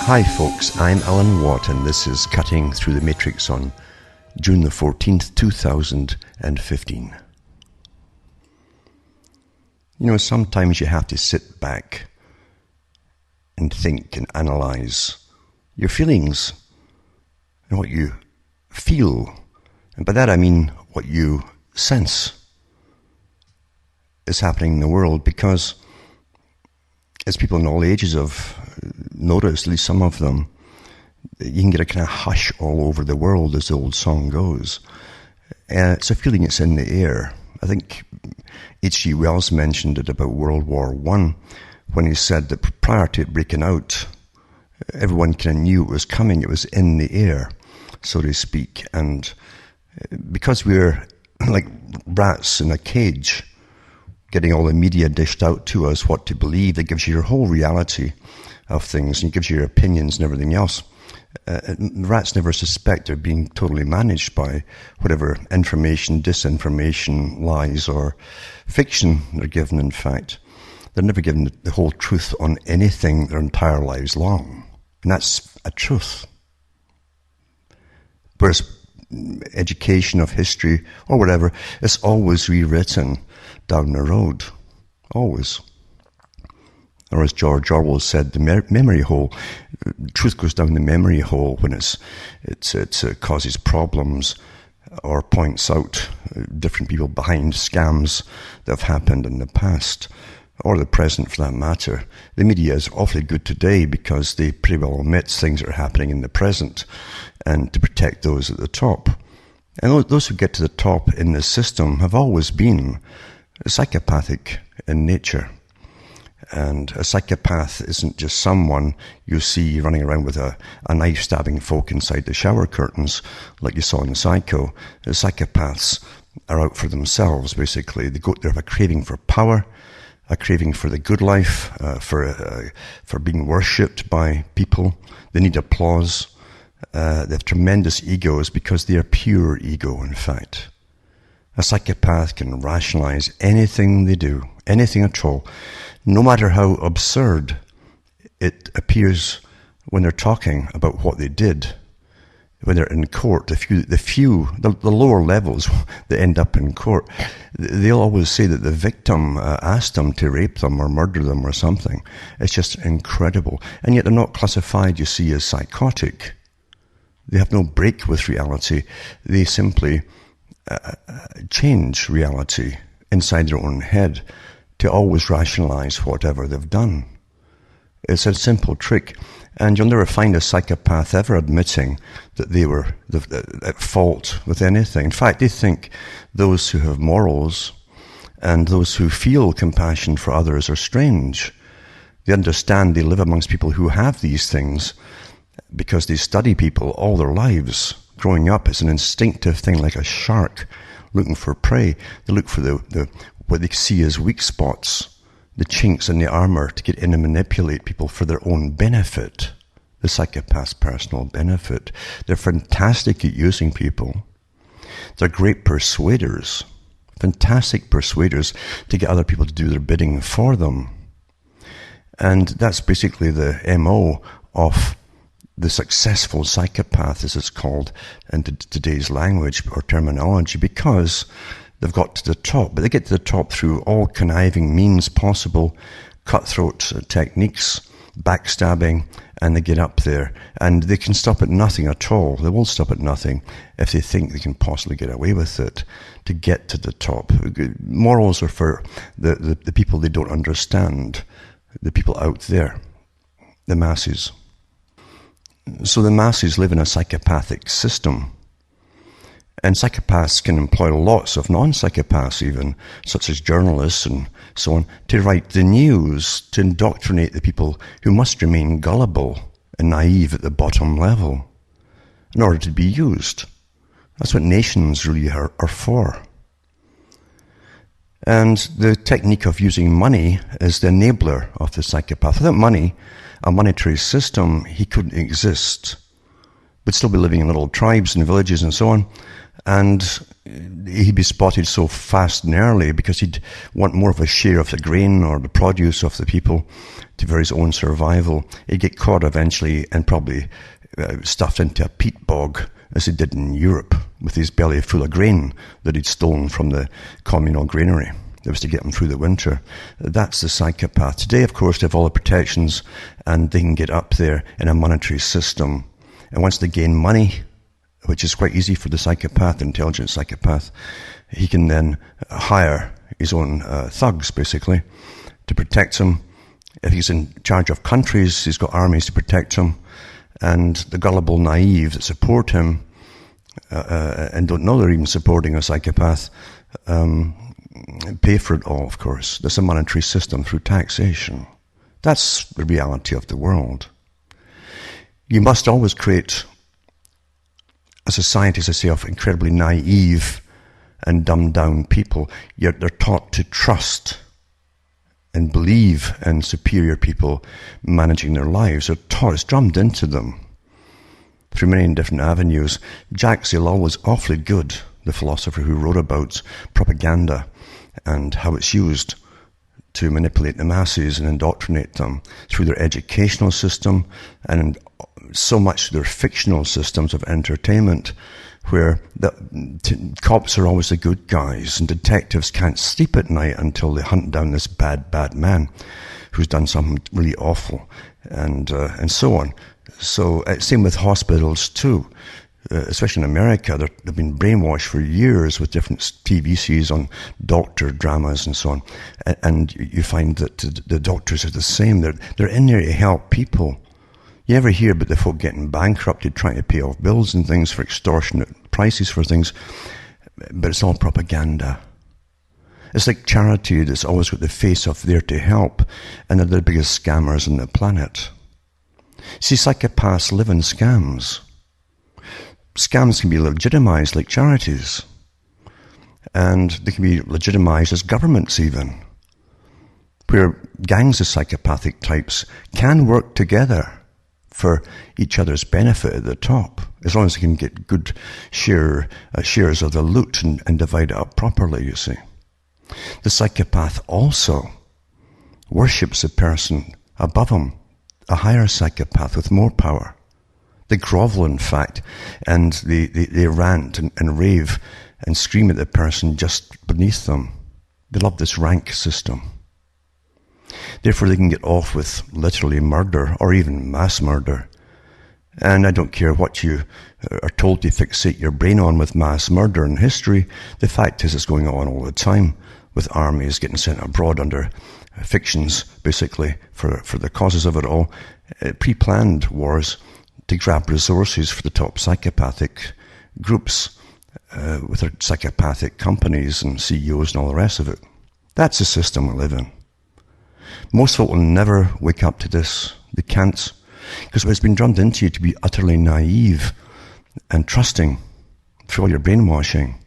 Hi folks, I'm Alan Watt and this is Cutting Through the Matrix on June the 14th, 2015. You know, sometimes you have to sit back and think and analyze your feelings and what you feel. And by that I mean what you sense is happening in the world, because as people in all ages have noticed, at least some of them, you can get a kind of hush all over the world, as the old song goes. It's a feeling that's in the air. I think H.G. Wells mentioned it about World War I when he said that prior to it breaking out, everyone kind of knew it was coming. It was in the air, so to speak. And because we're like rats in a cage, getting all the media dished out to us what to believe, that gives you your whole reality of things, and it gives you your opinions and everything else. Rats never suspect they're being totally managed by whatever information, disinformation, lies, or fiction they're given. In fact, they're never given the whole truth on anything their entire lives long. And that's a truth. Whereas education of history or whatever is always rewritten down the road. Always. Or as George Orwell said, the memory hole. Truth goes down the memory hole when it causes problems or points out different people behind scams that have happened in the past, or the present for that matter. The media is awfully good today because they pretty well omit things that are happening in the present and to protect those at the top. And those who get to the top in this system have always been psychopathic in nature. And a psychopath isn't just someone you see running around with a knife stabbing folk inside the shower curtains like you saw in Psycho. The psychopaths are out for themselves, basically. They have a craving for power, a craving for the good life, for being worshipped by people. They need applause. They have tremendous egos because they are pure ego, in fact. A psychopath can rationalize anything they do, anything at all, no matter how absurd it appears when they're talking about what they did. When they're in court, the lower levels that end up in court, they'll always say that the victim asked them to rape them or murder them or something. It's just incredible. And yet they're not classified, you see, as psychotic. They have no break with reality. They simply change reality inside their own head to always rationalize whatever they've done. It's a simple trick, and you'll never find a psychopath ever admitting that they were at fault with anything. In fact, they think those who have morals and those who feel compassion for others are strange. They understand they live amongst people who have these things because they study people all their lives. Growing up, it's an instinctive thing, like a shark looking for prey. They look for what they see as weak spots, the chinks in the armor, to get in and manipulate people for their own benefit, the psychopath's personal benefit. They're fantastic at using people. They're great persuaders, fantastic persuaders to get other people to do their bidding for them. And that's basically the MO of the successful psychopath, as it's called in today's language or terminology, because they've got to the top. But they get to the top through all conniving means possible, cutthroat techniques, backstabbing, and they get up there. And they can stop at nothing at all. They will stop at nothing if they think they can possibly get away with it to get to the top. Morals are for the people they don't understand, the people out there, the masses. So the masses live in a psychopathic system. And psychopaths can employ lots of non-psychopaths even, such as journalists and so on, to write the news, to indoctrinate the people who must remain gullible and naive at the bottom level in order to be used. That's what nations really are for. And the technique of using money is the enabler of the psychopath. Without money, a monetary system, he couldn't exist. Would still be living in little tribes and villages and so on, And he'd be spotted so fast and early because he'd want more of a share of the grain or the produce of the people for his own survival. He'd get caught eventually and probably stuffed into a peat bog, as he did in Europe, with his belly full of grain that he'd stolen from the communal granary. That was to get him through the winter. That's the psychopath. Today, of course, they have all the protections and they can get up there in a monetary system. And once they gain money, which is quite easy for the psychopath, intelligent psychopath, he can then hire his own thugs, basically, to protect him. If he's in charge of countries, he's got armies to protect him. And the gullible naive that support him and don't know they're even supporting a psychopath pay for it all, of course. There's a monetary system through taxation. That's the reality of the world. You must always create a society, as I say, of incredibly naive and dumbed down people. Yet they're taught to trust and believe in superior people managing their lives. They're taught, it's drummed into them through many different avenues. Jacques Ellul was awfully good, the philosopher who wrote about propaganda and how it's used to manipulate the masses and indoctrinate them through their educational system and so much their fictional systems of entertainment, where the cops are always the good guys and detectives can't sleep at night until they hunt down this bad man who's done something really awful, and so on. So same with hospitals too. Especially in America, they've been brainwashed for years with different TV series on doctor dramas and so on. And you find that the doctors are the same. They're in there to help people. You ever hear about the folk getting bankrupted, trying to pay off bills and things for extortionate prices for things? But it's all propaganda. It's like charity that's always got the face of there to help, and they're the biggest scammers on the planet. See, psychopaths live in scams. Scams can be legitimized like charities, and they can be legitimized as governments even, where gangs of psychopathic types can work together for each other's benefit at the top, as long as they can get good shares of the loot and divide it up properly, you see. The psychopath also worships the person above him, a higher psychopath with more power. They grovel, in fact, and they rant and rave and scream at the person just beneath them. They love this rank system. Therefore, they can get off with literally murder or even mass murder. And I don't care what you are told to fixate your brain on with mass murder in history. The fact is it's going on all the time, with armies getting sent abroad under fictions, basically, for the causes of it all. Pre-planned wars to grab resources for the top psychopathic groups with their psychopathic companies and CEOs and all the rest of it. That's the system we live in. Most folk will never wake up to this. They can't, because it's been drummed into you to be utterly naive and trusting through all your brainwashing.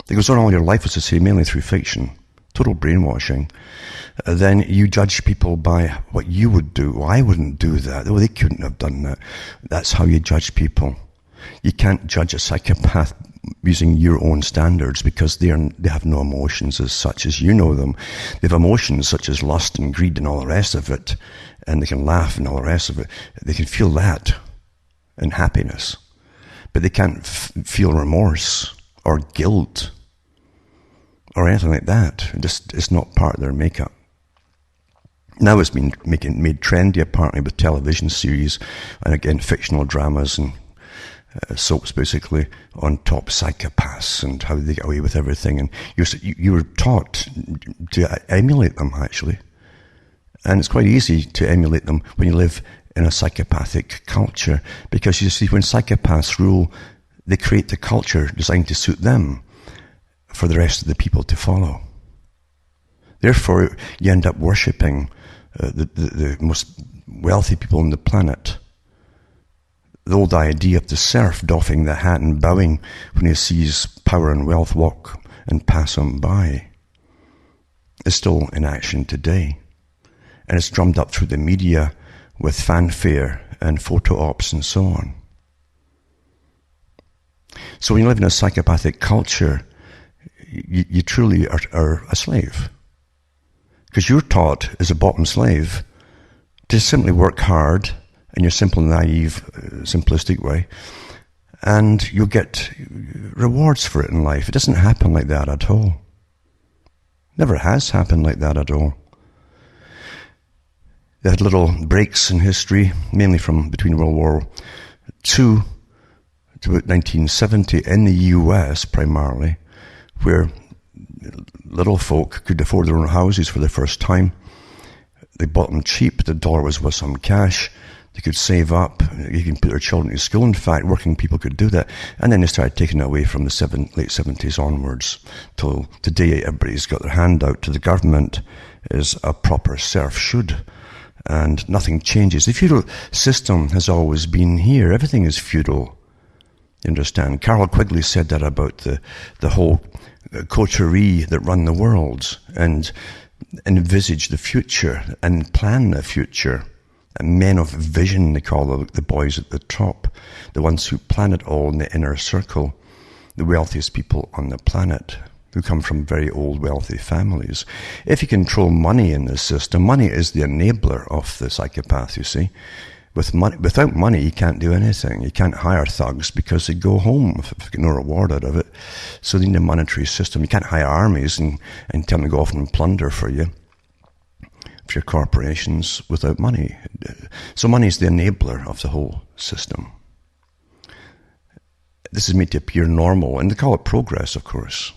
It goes on all your life, as I say, mainly through fiction, total brainwashing. Then you judge people by what you would do. Well, I wouldn't do that. Oh, they couldn't have done that. That's how you judge people. You can't judge a psychopath using your own standards, because they have no emotions as such as you know them. They have emotions such as lust and greed and all the rest of it, and they can laugh and all the rest of it. They can feel that and happiness, but they can't feel remorse or guilt or anything like that. It's not part of their makeup. Now it's been made trendy, apparently, with television series and, again, fictional dramas and soaps, basically, on top psychopaths and how they get away with everything. And you were taught to emulate them, actually. And it's quite easy to emulate them when you live in a psychopathic culture, because you see, when psychopaths rule, they create the culture designed to suit them for the rest of the people to follow. Therefore, you end up worshipping the most wealthy people on the planet. The old idea of the serf doffing the hat and bowing when he sees power and wealth walk and pass him by is still in action today. And it's drummed up through the media with fanfare and photo ops and so on. So when you live in a psychopathic culture, you truly are a slave. Because you're taught as a bottom slave to simply work hard in your simple, naive, simplistic way, and you'll get rewards for it in life. It doesn't happen like that at all. Never has happened like that at all. They had little breaks in history, mainly from between World War II to about 1970 in the US primarily, where little folk could afford their own houses for the first time. They bought them cheap. The dollar was worth some cash. They could save up. You can put their children to school. In fact, working people could do that. And then they started taking it away from the late 70s onwards. Till today, everybody's got their hand out to the government as a proper serf should. And nothing changes. The feudal system has always been here. Everything is feudal. You understand? Carroll Quigley said that about the whole coterie that run the world and envisage the future and plan the future. And men of vision, they call the boys at the top, the ones who plan it all in the inner circle, the wealthiest people on the planet, who come from very old wealthy families. If you control money in this system, money is the enabler of the psychopath, you see. Without money, you can't do anything. You can't hire thugs because they go home if you get no reward out of it. So they need a monetary system. You can't hire armies and tell them to go off and plunder for you, for your corporations, without money. So money is the enabler of the whole system. This is made to appear normal, and they call it progress, of course.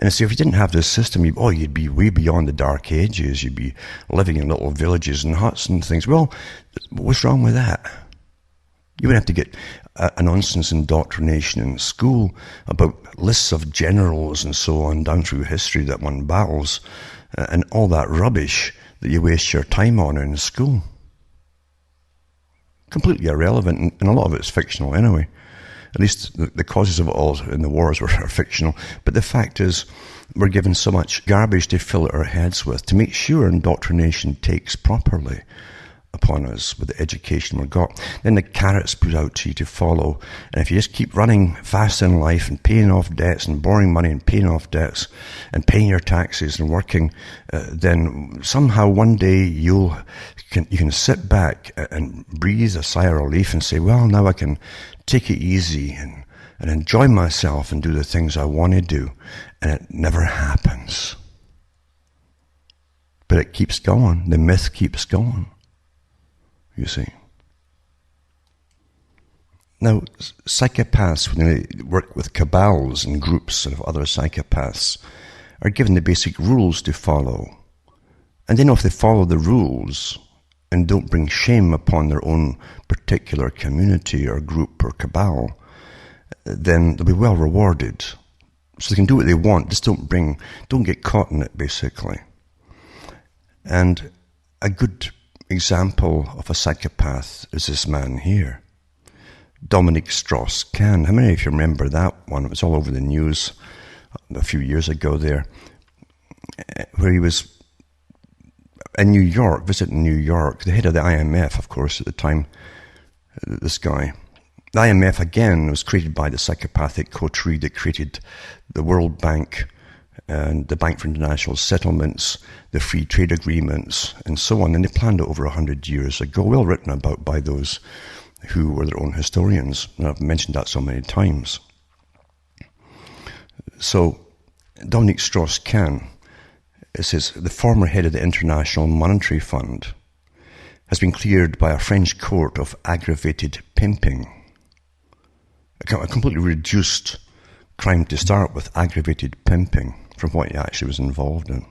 And so if you didn't have this system, you'd be way beyond the dark ages. You'd be living in little villages and huts and things. Well, what's wrong with that? You would have to get a nonsense indoctrination in school about lists of generals and so on down through history that won battles and all that rubbish that you waste your time on in school. Completely irrelevant, and a lot of it's fictional anyway. At least the causes of it all in the wars are fictional. But the fact is, we're given so much garbage to fill our heads with to make sure indoctrination takes properly upon us with the education we've got. Then the carrots put out to you to follow. And if you just keep running fast in life and paying off debts and borrowing money and paying off debts and paying your taxes and working, then somehow one day you can sit back and breathe a sigh of relief and say, well, now I can take it easy and enjoy myself and do the things I want to do. And it never happens. But it keeps going. The myth keeps going. You see. Now, psychopaths, when they work with cabals and groups of other psychopaths, are given the basic rules to follow. And they know if they follow the rules and don't bring shame upon their own particular community or group or cabal, then they'll be well rewarded. So they can do what they want, just don't get caught in it, basically. And a good example of a psychopath is this man here, Dominic Strauss-Kahn. How many of you remember that one? It was all over the news a few years ago there, where he was in New York, visiting New York, the head of the IMF, of course, at the time, this guy. The IMF, again, was created by the psychopathic coterie that created the World Bank and the Bank for International Settlements, the free trade agreements, and so on. And they planned it over 100 years ago, well written about by those who were their own historians. And I've mentioned that so many times. So, Dominic Strauss-Kahn, the former head of the International Monetary Fund, has been cleared by a French court of aggravated pimping. A completely reduced crime to start with, aggravated pimping, from what he actually was involved in.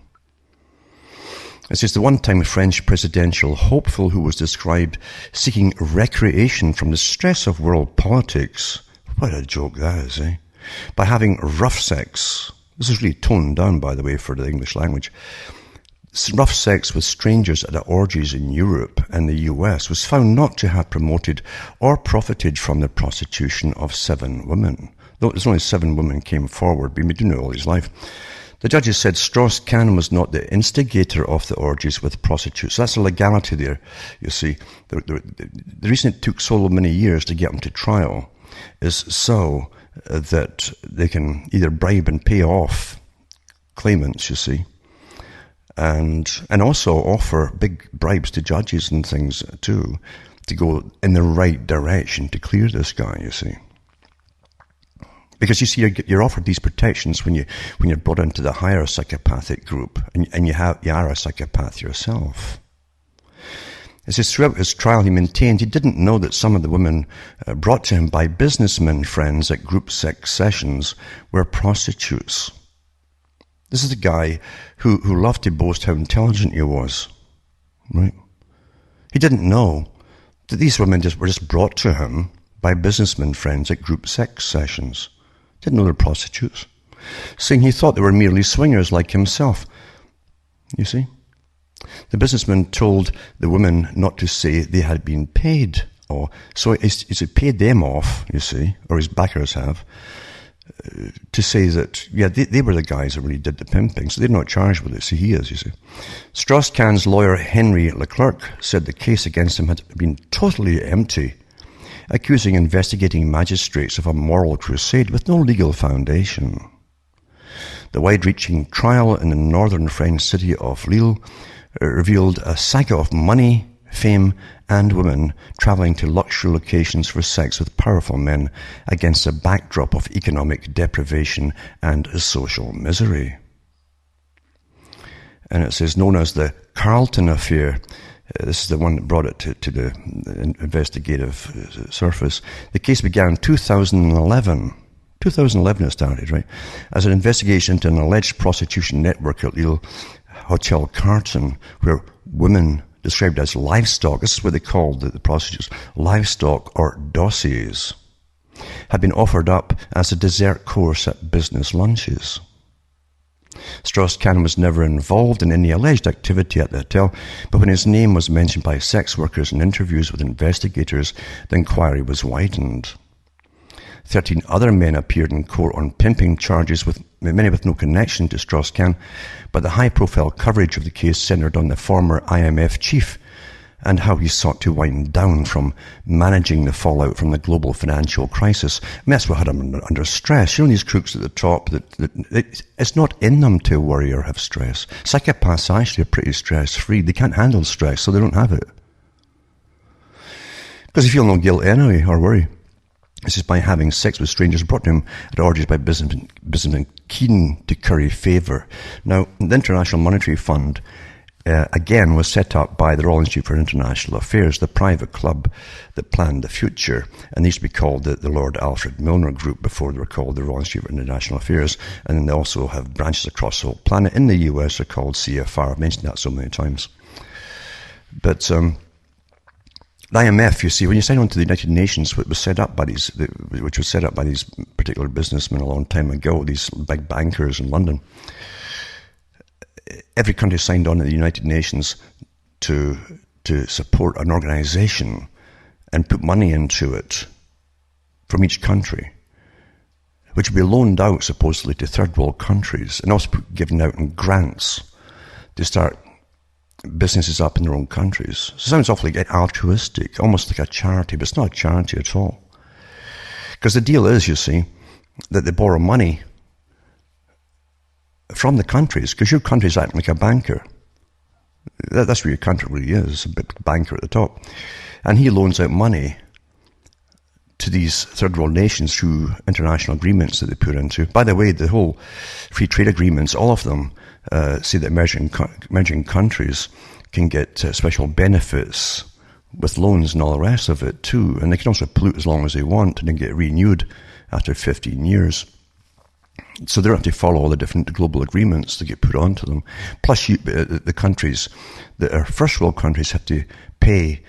It says the one-time French presidential hopeful who was described seeking recreation from the stress of world politics, what a joke that is, eh? By having rough sex. This is really toned down, by the way, for the English language. Rough sex with strangers at orgies in Europe and the US was found not to have promoted or profited from the prostitution of 7 women. Though there's only 7 women came forward, but he'd been doing it all his life. The judges said Strauss-Kahn was not the instigator of the orgies with prostitutes. So that's a legality there, you see. The reason it took so many years to get him to trial is so that they can either bribe and pay off claimants, you see, and also offer big bribes to judges and things too, to go in the right direction to clear this guy, you see. Because you see, you're offered these protections when you're brought into the higher psychopathic group, and you are a psychopath yourself. It says throughout his trial he maintained he didn't know that some of the women brought to him by businessmen friends at group sex sessions were prostitutes. This is the guy who loved to boast how intelligent he was, right? He didn't know that these women were just brought to him by businessmen friends at group sex sessions. Didn't know they were prostitutes. Saying he thought they were merely swingers like himself. You see? The businessman told the women not to say they had been paid. So he's paid them off, you see, or his backers have, to say that, yeah, they were the guys that really did the pimping, so they're not charged with it. See, he is, you see. Strauss-Kahn's lawyer, Henry Leclerc, said the case against him had been totally empty, accusing investigating magistrates of a moral crusade with no legal foundation. The wide-reaching trial in the northern French city of Lille revealed a saga of money, fame, and women traveling to luxury locations for sex with powerful men against a backdrop of economic deprivation and social misery. And it says, known as the Carlton Affair, this is the one that brought it to the investigative surface. The case began in 2011. 2011 it started, right? As an investigation into an alleged prostitution network at Lille Hotel Carlton, where women described as livestock, this is what they called the prostitutes, livestock or dossiers, had been offered up as a dessert course at business lunches. Strauss-Kahn was never involved in any alleged activity at the hotel, but when his name was mentioned by sex workers in interviews with investigators, the inquiry was widened. 13 other men appeared in court on pimping charges, many with no connection to Strauss-Kahn, but the high-profile coverage of the case centered on the former IMF chief and how he sought to wind down from managing the fallout from the global financial crisis. I mean, that's what had him under stress. You know, these crooks at the top, it's not in them to worry or have stress. Psychopaths actually are pretty stress-free. They can't handle stress, so they don't have it. Because they feel no guilt anyway, or worry. This is by having sex with strangers brought to him at orgies by businessmen keen to curry favour. Now, the International Monetary Fund, again, was set up by the Royal Institute for International Affairs, the private club that planned the future. And they used to be called the Lord Alfred Milner Group before they were called the Royal Institute for International Affairs. And then they also have branches across the whole planet. In the US, they're called CFR. I've mentioned that so many times. But the IMF, you see, when you sign on to the United Nations, which was set up by these particular businessmen a long time ago, these big bankers in London, every country signed on to the United Nations to support an organization and put money into it from each country, which would be loaned out supposedly to third world countries and also given out in grants to start businesses up in their own countries. So it sounds awfully altruistic, almost like a charity, but it's not a charity at all. Because the deal is, you see, that they borrow money from the countries, because your country's acting like a banker. That's where your country really is, a big banker at the top. And he loans out money to these third world nations through international agreements that they put into. By the way, the whole free trade agreements, all of them, say that emerging countries can get special benefits with loans and all the rest of it too. And they can also pollute as long as they want and then get renewed after 15 years. So they don't have to follow all the different global agreements that get put onto them. Plus, the countries that are first world countries have to pay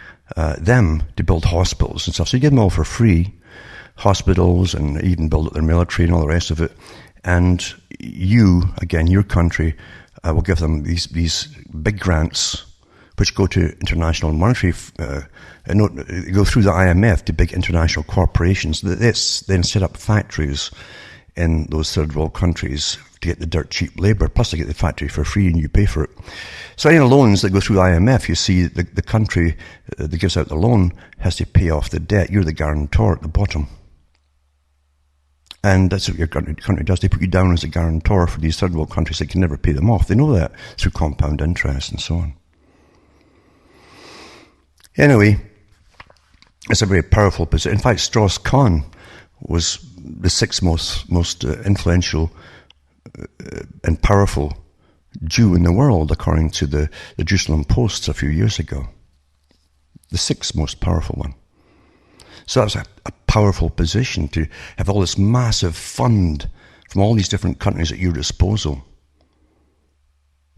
them to build hospitals and stuff. So you give them all for free, hospitals, and even build up their military and all the rest of it. And you, again, your country, will give them these big grants, which go to international monetary, go through the IMF to big international corporations that then set up factories in those third world countries to get the dirt cheap labour, plus they get the factory for free and you pay for it. So any loans that go through the IMF, you see the country that gives out the loan has to pay off the debt. You're the guarantor at the bottom. And that's what your country does. They put you down as a guarantor for these third world countries that can never pay them off. They know that through compound interest and so on. Anyway, it's a very powerful position. In fact, Strauss-Kahn was the sixth most influential and powerful Jew in the world, according to the Jerusalem Post a few years ago. The sixth most powerful one. So that's a powerful position to have all this massive fund from all these different countries at your disposal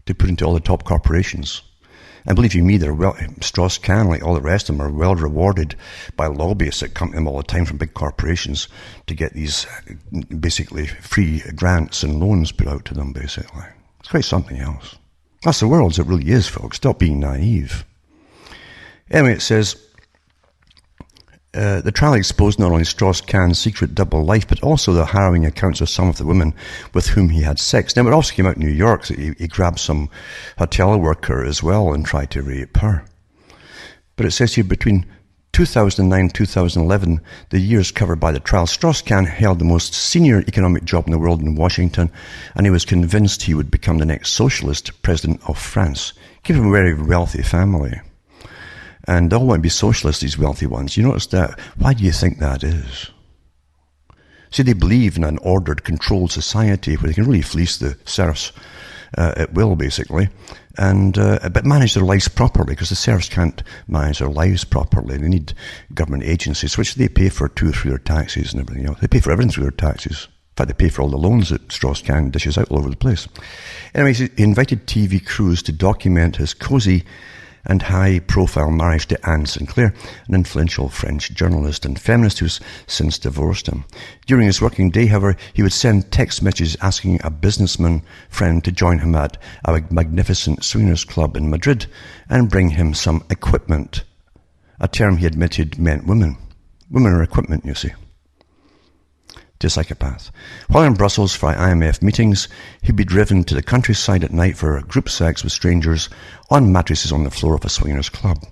to put into all the top corporations. And believe you me, Strauss-Kahn, like all the rest of them, are well rewarded by lobbyists that come to them all the time from big corporations to get these basically free grants and loans put out to them, basically. It's quite something else. That's the world as it really is, folks. Stop being naive. Anyway, it says, the trial exposed not only Strauss-Kahn's secret double life, but also the harrowing accounts of some of the women with whom he had sex. Now, it also came out in New York that he grabbed some hotel worker as well and tried to rape her. But it says here, between 2009 and 2011, the years covered by the trial, Strauss-Kahn held the most senior economic job in the world in Washington, and he was convinced he would become the next socialist president of France. Came from a very wealthy family. And they all want to be socialists, these wealthy ones. You notice that? Why do you think that is? See, they believe in an ordered, controlled society where they can really fleece the serfs at will, basically, and but manage their lives properly, because the serfs can't manage their lives properly. They need government agencies, which they pay for too through their taxes and everything else. They pay for everything through their taxes. In fact, they pay for all the loans that Strauss-Kahn dishes out all over the place. Anyway, he invited TV crews to document his cosy and high-profile marriage to Anne Sinclair, an influential French journalist and feminist who's since divorced him. During his working day, however, he would send text messages asking a businessman friend to join him at a magnificent swingers club in Madrid and bring him some equipment, a term he admitted meant women. Women are equipment, you see. To a psychopath. While in Brussels for IMF meetings, he'd be driven to the countryside at night for group sex with strangers on mattresses on the floor of a swingers club.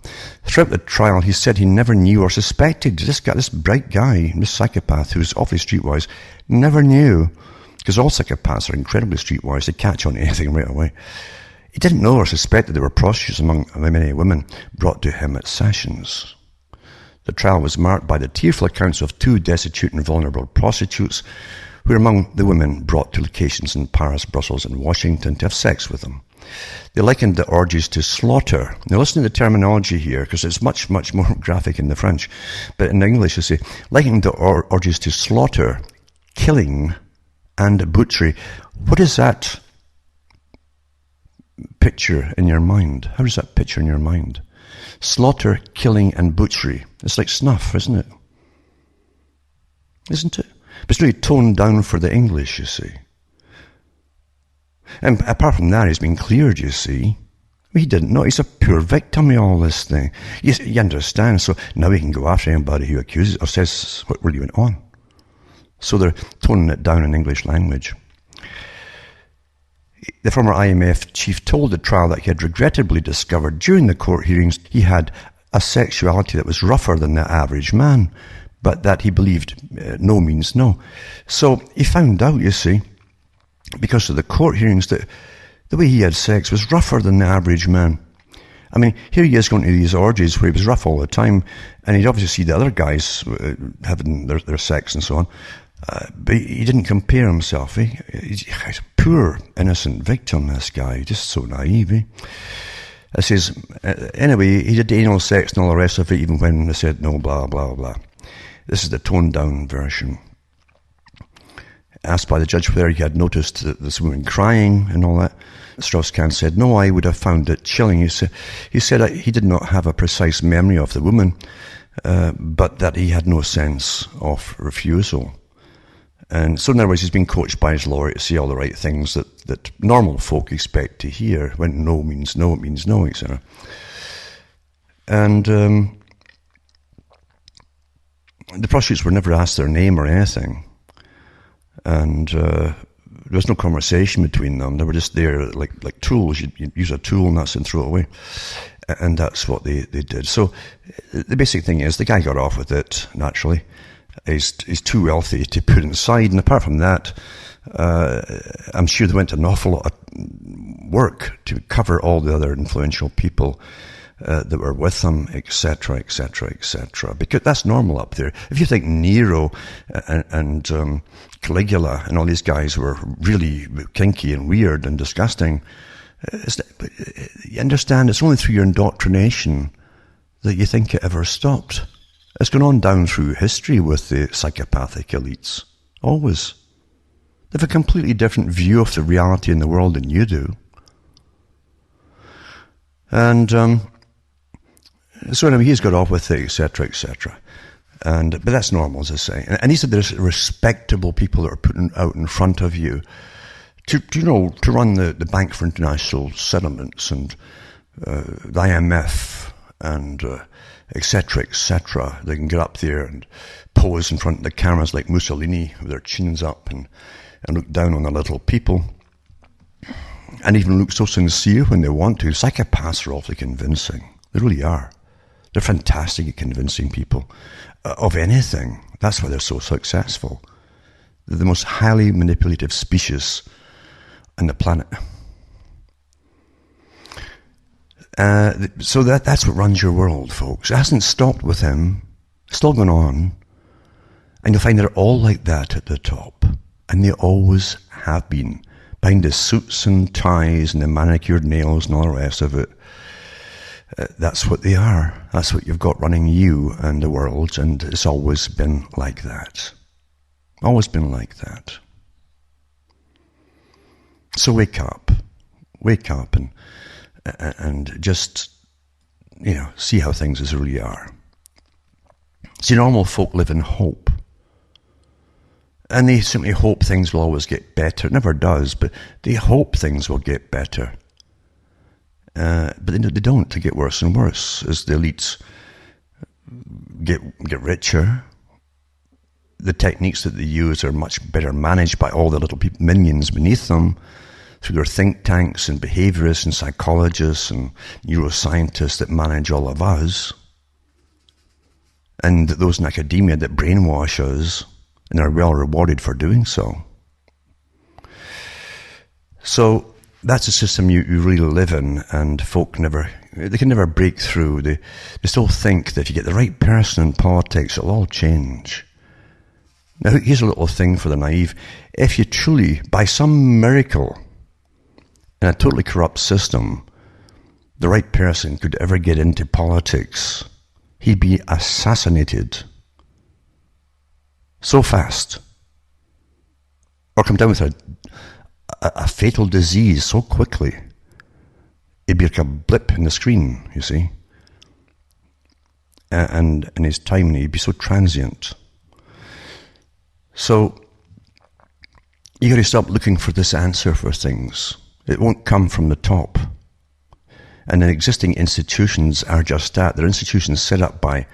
Throughout the trial, he said he never knew or suspected this bright guy, this psychopath who's awfully streetwise, never knew, because all psychopaths are incredibly streetwise, they catch on to anything right away. He didn't know or suspect that there were prostitutes among many women brought to him at sessions. The trial was marked by the tearful accounts of two destitute and vulnerable prostitutes who were among the women brought to locations in Paris, Brussels, and Washington to have sex with them. They likened the orgies to slaughter. Now listen to the terminology here, because it's much, much more graphic in the French. But in English, they say, likened the orgies to slaughter, killing, and butchery. What is that picture in your mind? How does that picture in your mind? Slaughter, killing, and butchery. It's like snuff, isn't it? Isn't it? But it's really toned down for the English, you see. And apart from that, he's been cleared, you see. He didn't know. He's a poor victim of all this thing. You understand? So now we can go after anybody who accuses or says what really went on. So they're toning it down in English language. The former IMF chief told the trial that he had regrettably discovered during the court hearings he had a sexuality that was rougher than the average man, but that he believed no means no. So he found out, you see, because of the court hearings, that the way he had sex was rougher than the average man. I mean, here he is going to these orgies where he was rough all the time, and he'd obviously see the other guys having their sex and so on. But he didn't compare himself. He's a poor, innocent victim, this guy. Just so naive. It says, anyway, he did anal sex and all the rest of it, even when they said no, blah, blah, blah. This is the toned-down version. Asked by the judge whether he had noticed this woman crying and all that, Strauss-Kahn said, no, I would have found it chilling. He said he did not have a precise memory of the woman, but that he had no sense of refusal. And so in other words, he's been coached by his lawyer to say all the right things that normal folk expect to hear. When no means no, it means no, etc. And the prostitutes were never asked their name or anything. And there was no conversation between them. They were just there like tools. You'd use a tool and that's and throw it away. And that's what they did. So the basic thing is the guy got off with it, naturally. is too wealthy to put inside. And apart from that, I'm sure they went an awful lot of work to cover all the other influential people that were with them, etc., etc., etc. Because that's normal up there. If you think Nero and Caligula and all these guys were really kinky and weird and disgusting, you understand, it's only through your indoctrination that you think it ever stopped. It's gone on down through history with the psychopathic elites. Always. They have a completely different view of the reality in the world than you do. And so anyway, he's got off with it, etc., etc. But that's normal, as I say. And he said there's respectable people that are put out in front of you to run the Bank for International Settlements and the IMF and etc., etc. They can get up there and pose in front of the cameras like Mussolini with their chins up and look down on the little people. And even look so sincere when they want to. Psychopaths are awfully convincing. They really are. They're fantastic at convincing people of anything. That's why they're so successful. They're the most highly manipulative species on the planet. So that's what runs your world, folks. It hasn't stopped with him. It's still going on. And you'll find they're all like that at the top. And they always have been. Behind the suits and ties and the manicured nails and all the rest of it. That's what they are. That's what you've got running you and the world. And it's always been like that. Always been like that. So wake up and just, see how things really are. See, normal folk live in hope. And they simply hope things will always get better. It never does, but they hope things will get better. But they don't. They get worse and worse as the elites get richer. The techniques that they use are much better managed by all the little minions beneath them through their think tanks and behaviorists and psychologists and neuroscientists that manage all of us. And those in academia that brainwash us and are well rewarded for doing so. So that's a system you really live in, and folk can never break through. They still think that if you get the right person in politics, it'll all change. Now, here's a little thing for the naive. If you truly, by some miracle, in a totally corrupt system, the right person could ever get into politics, he'd be assassinated so fast, or come down with a fatal disease so quickly, it'd be like a blip in the screen, you see. And in his time, he'd be so transient. So you got to stop looking for this answer for things. It won't come from the top. And the existing institutions are just that. They're institutions set up by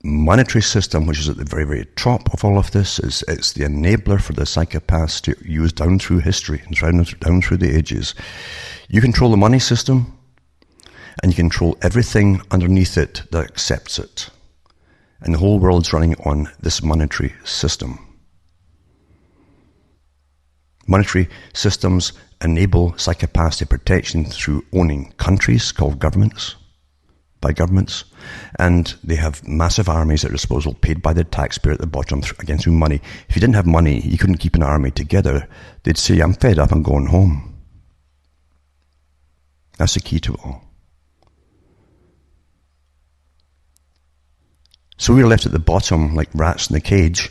monetary system, which is at the very, very top of all of this. It's the enabler for the psychopaths to use down through history and down through the ages. You control the money system, and you control everything underneath it that accepts it. And the whole world's running on this monetary system. Monetary systems enable psychopathy protection through owning countries called governments, by governments, and they have massive armies at their disposal paid by the taxpayer at the bottom, again through money. If you didn't have money, you couldn't keep an army together. They'd say, I'm fed up, I'm going home. That's the key to it all. So we're left at the bottom like rats in a cage,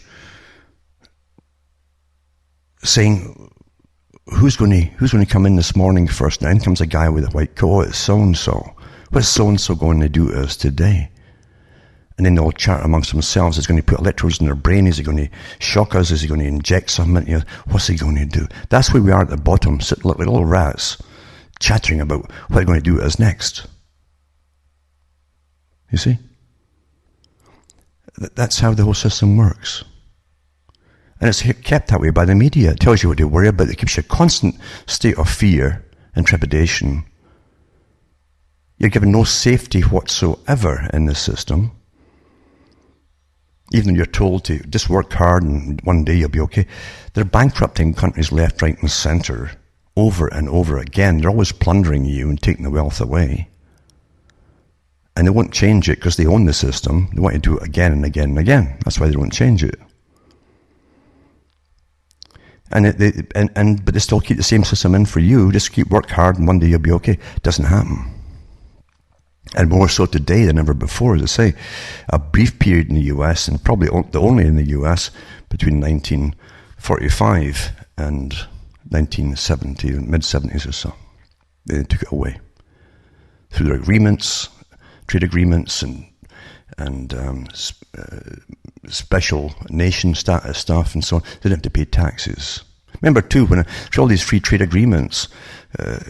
saying, who's going to come in this morning first? And then comes a guy with a white coat. Oh, it's so-and-so. What's so-and-so going to do to us today? And then they'll chat amongst themselves. Is he going to put electrodes in their brain? Is he going to shock us? Is he going to inject something? What's he going to do? That's where we are at the bottom, sitting like little rats, chattering about what they're going to do to us next. You see? That's how the whole system works. And it's kept that way by the media. It tells you what to worry about. It keeps you a constant state of fear and trepidation. You're given no safety whatsoever in this system. Even though you're told to just work hard and one day you'll be okay. They're bankrupting countries left, right and centre over and over again. They're always plundering you and taking the wealth away. And they won't change it because they own the system. They want to do it again and again and again. That's why they won't change it. But they still keep the same system in for you. Just keep work hard and one day you'll be okay. It doesn't happen. And more so today than ever before. As I say, a brief period in the US, and probably the only in the US, between 1945 and 1970, mid-70s or so. They took it away. Through their agreements, trade agreements, and special nation status stuff and so on. They didn't have to pay taxes. Remember too, when all these free trade agreements,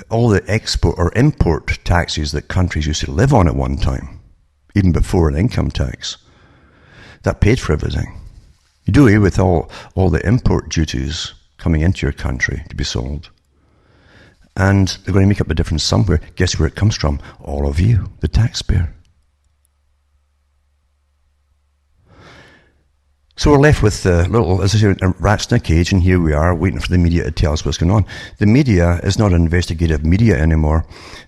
all the export or import taxes that countries used to live on at one time, even before an income tax, that paid for everything. You do away with all the import duties coming into your country to be sold. And they're going to make up the difference somewhere. Guess where it comes from? All of you, the taxpayer. So we're left with a little, as I say, rats in a cage, and here we are waiting for the media to tell us what's going on. The media is not investigative media anymore.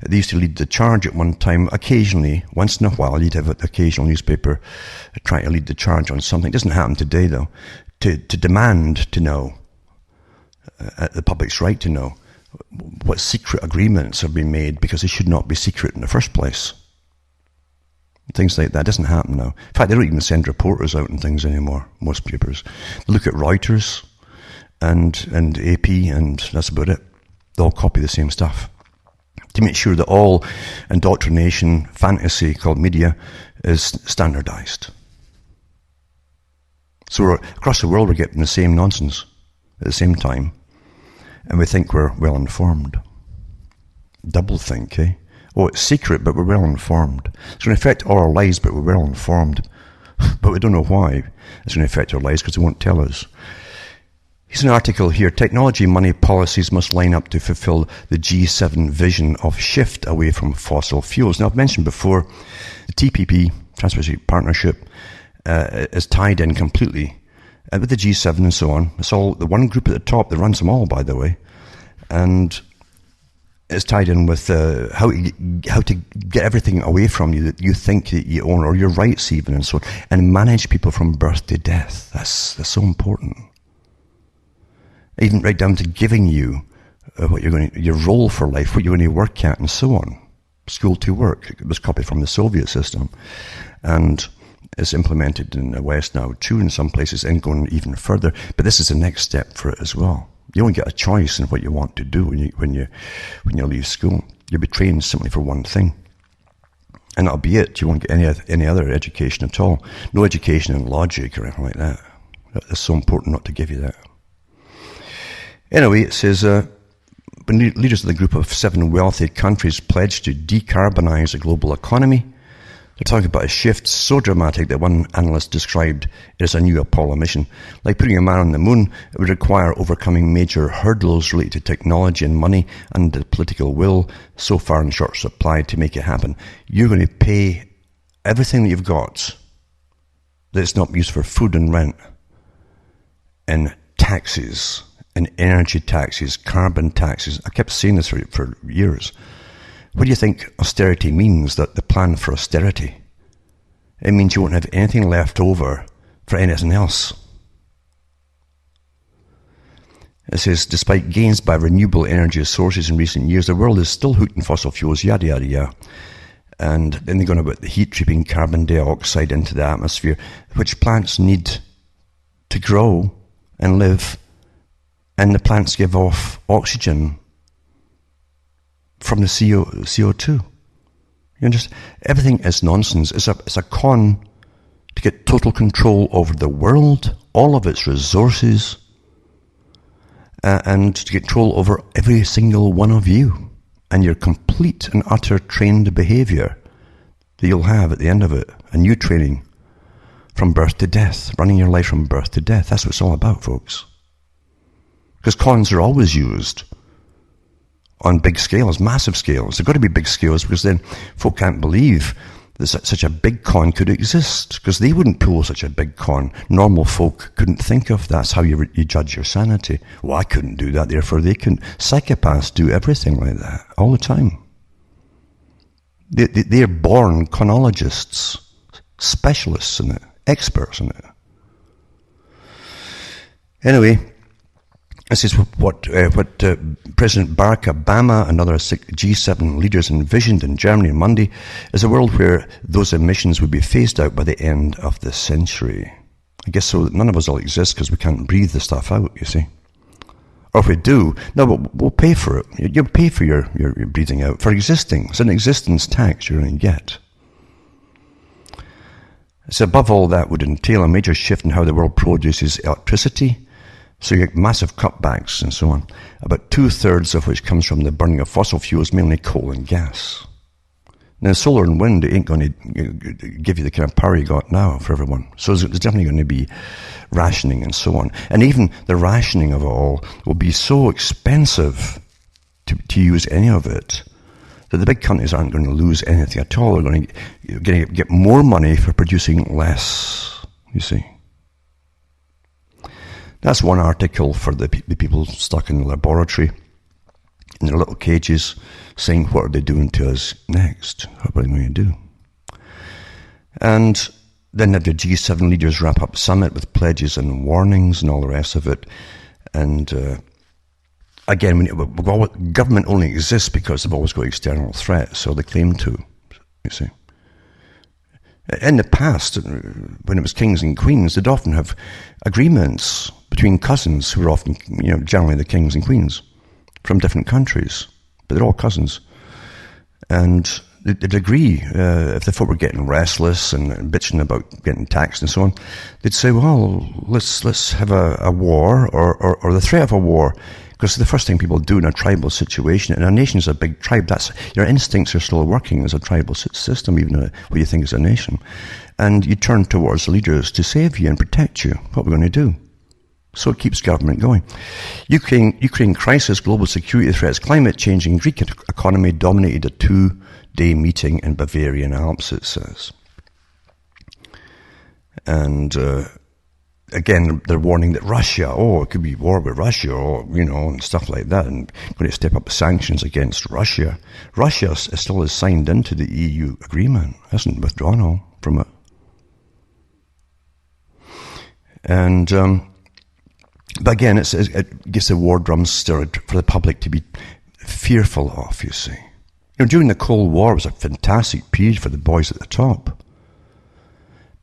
They used to lead the charge at one time. Occasionally, once in a while, you'd have an occasional newspaper trying to lead the charge on something. It doesn't happen today, though. To demand to know, the public's right to know, what secret agreements have been made because they should not be secret in the first place. Things like that doesn't happen now. In fact, they don't even send reporters out and things anymore, most papers. They look at Reuters and AP, and that's about it. They all copy the same stuff to make sure that all indoctrination, fantasy called media is standardized. So across the world we're getting the same nonsense at the same time, and we think we're well informed. Double think, eh? Oh, it's secret, but we're well informed. It's going to affect all our lives, but we're well informed. But we don't know why it's going to affect our lives because they won't tell us. Here's an article here. Technology money policies must line up to fulfill the G7 vision of shift away from fossil fuels. Now, I've mentioned before, the TPP, Trans-Pacific Partnership, is tied in completely with the G7 and so on. It's all the one group at the top that runs them all, by the way. And it's tied in with how to get everything away from you that you think that you own, or your rights even, and so on, and manage people from birth to death. That's so important. Even right down to giving you your role for life, what you're going to work at, and so on. School to work. It was copied from the Soviet system, and it's implemented in the West now too in some places, and going even further. But this is the next step for it as well. You don't get a choice in what you want to do when you leave school. You'll be trained simply for one thing, and that'll be it. You won't get any other education at all. No education in logic or anything like that. It's so important not to give you that. Anyway, it says when leaders of the group of 7 wealthy countries pledged to decarbonize the global economy, they're talking about a shift so dramatic that one analyst described it as a new Apollo mission. Like putting a man on the moon, it would require overcoming major hurdles related to technology and money and the political will so far in short supply to make it happen. You're going to pay everything that you've got that's not used for food and rent in taxes, in energy taxes, carbon taxes. I kept saying this for years. What do you think austerity means, that the plan for austerity? It means you won't have anything left over for anything else. It says, despite gains by renewable energy sources in recent years, the world is still hooked in fossil fuels, yada, yada, yada. And then they're going about the heat trapping carbon dioxide into the atmosphere, which plants need to grow and live, and the plants give off oxygen from the CO2. Everything is nonsense. It's a con to get total control over the world, all of its resources, and to get control over every single one of you and your complete and utter trained behavior that you'll have at the end of it. A new training from birth to death, running your life from birth to death. That's what it's all about, folks. Because cons are always used on big scales, massive scales. They've got to be big scales because then folk can't believe that such a big con could exist, because they wouldn't pull such a big con. Normal folk couldn't think of that. That's how you judge your sanity. Well, I couldn't do that, therefore they couldn't. Psychopaths do everything like that all the time. They're born chronologists, specialists in it, experts in it. Anyway, this is what President Barack Obama and other G7 leaders envisioned in Germany on Monday, is a world where those emissions would be phased out by the end of the century. I guess so that none of us will exist because we can't breathe the stuff out, you see. Or if we do, no, but we'll pay for it. You'll pay for your breathing out. For existing. It's an existence tax you're going to get. So above all, that would entail a major shift in how the world produces electricity. So you get massive cutbacks and so on. About 2/3 of which comes from the burning of fossil fuels, mainly coal and gas. Now, solar and wind ain't going to give you the kind of power you got now for everyone. So there's definitely going to be rationing and so on. And even the rationing of it all will be so expensive to use any of it that the big companies aren't going to lose anything at all. They're going to get more money for producing less, you see. That's one article for the people stuck in the laboratory in their little cages, saying, what are they doing to us next? What are they going to do? And then had the G7 leaders wrap up summit with pledges and warnings and all the rest of it. And again, government only exists because they've always got external threats, so they claim to, you see. In the past, when it was kings and queens, they'd often have agreements between cousins who were often, generally the kings and queens from different countries, but they're all cousins. And they'd agree, if the folk were getting restless and bitching about getting taxed and so on, they'd say, well, let's have a war or the threat of a war. Because the first thing people do in a tribal situation, and a nation's a big tribe, that's your instincts are still working as a tribal system, even what you think is a nation. And you turn towards the leaders to save you and protect you. What are we going to do? So it keeps government going. Ukraine crisis, global security threats, climate change, and Greek economy dominated a 2-day meeting in Bavarian Alps, it says. And again, they're warning that Russia, it could be war with Russia, and stuff like that, and going to step up sanctions against Russia. Russia still is signed into the EU agreement, hasn't withdrawn all from it. And but again, it gets the war drums stirred for the public to be fearful of, you see. During the Cold War was a fantastic period for the boys at the top,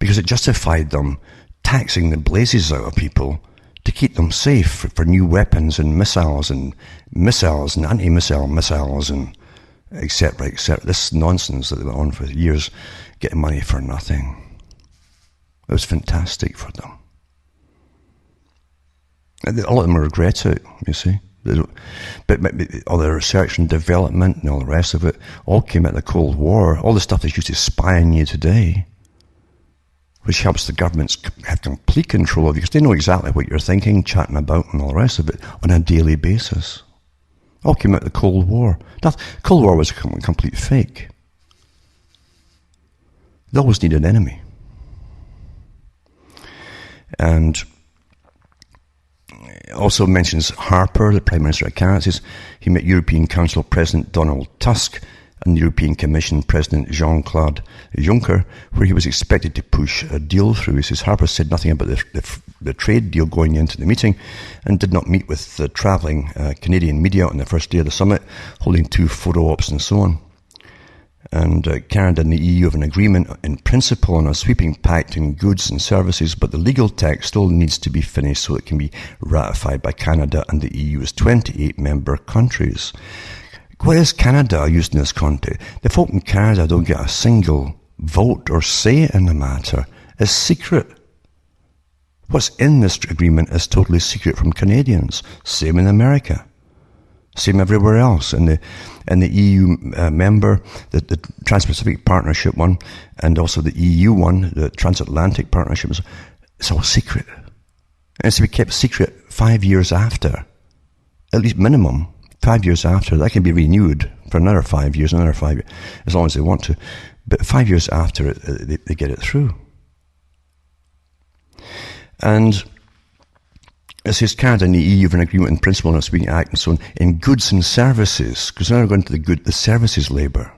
because it justified them taxing the blazes out of people to keep them safe for new weapons and missiles and anti-missile missiles and et cetera, et cetera. This nonsense that they went on for years, getting money for nothing. It was fantastic for them. And all of them regret it, you see. But all the research and development and all the rest of it all came out of the Cold War. All the stuff that's used to spy on you today, which helps the governments have complete control of you, because they know exactly what you're thinking, chatting about, and all the rest of it on a daily basis. All came out of the Cold War. The Cold War was a complete fake. They always need an enemy. And also mentions Harper, the Prime Minister of Canada, says he met European Council President Donald Tusk and the European Commission President Jean-Claude Juncker, where he was expected to push a deal through. He says Harper said nothing about the trade deal going into the meeting and did not meet with the travelling Canadian media on the first day of the summit, holding 2 photo ops and so on. And Canada and the EU have an agreement in principle on a sweeping pact in goods and services, but the legal text still needs to be finished so it can be ratified by Canada and the EU's 28 member countries. What is Canada used in this context? The folk in Canada don't get a single vote or say in the matter. It's secret. What's in this agreement is totally secret from Canadians. Same in America. Same everywhere else. And the EU member, the Trans-Pacific Partnership one, and also the EU one, the Transatlantic Partnership, it's all secret. And it's to be kept secret 5 years after, at least minimum 5 years after, that can be renewed for another 5 years, another 5 years, as long as they want to. But 5 years after it, they get it through. And it says Canada and the EU have an agreement in principle on its being act and so on in goods and services, because now we're going to the services labour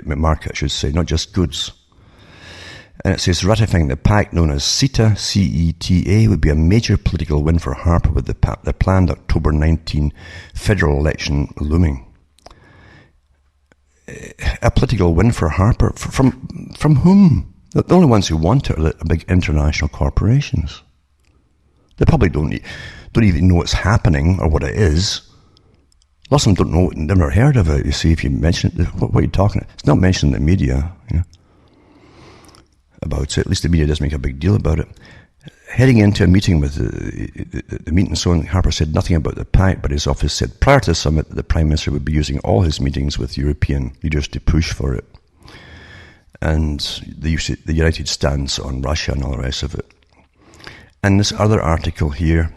market, I should say, not just goods. And it says ratifying the pact known as CETA, C-E-T-A, would be a major political win for Harper with the planned October 19 federal election looming. A political win for Harper? From whom? The only ones who want it are the big international corporations. The public don't even know what's happening or what it is. Lots of them don't know, never heard of it. You see, if you mention it, what are you talking about? It's not mentioned in the media, about it. At least the media doesn't make a big deal about it. Heading into a meeting with the meeting and so on, Harper said nothing about the pact, but his office said prior to the summit that the Prime Minister would be using all his meetings with European leaders to push for it. And the United stance on Russia and all the rest of it. And this other article here,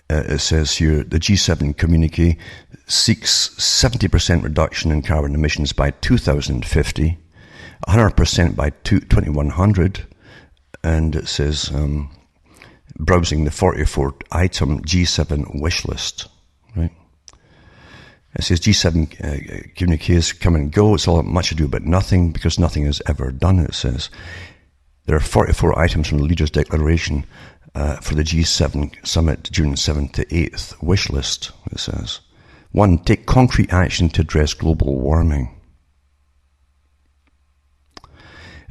it says here, the G7 communique seeks 70% reduction in carbon emissions by 2050, 100% by 2100, and it says, browsing the 44-item G7 wish list, right? It says G7 communiques come and go. It's all much ado about nothing because nothing is ever done, it says. There are 44 items from the Leaders' Declaration for the G7 summit, June 7th to 8th. Wish list, it says. 1. Take concrete action to address global warming.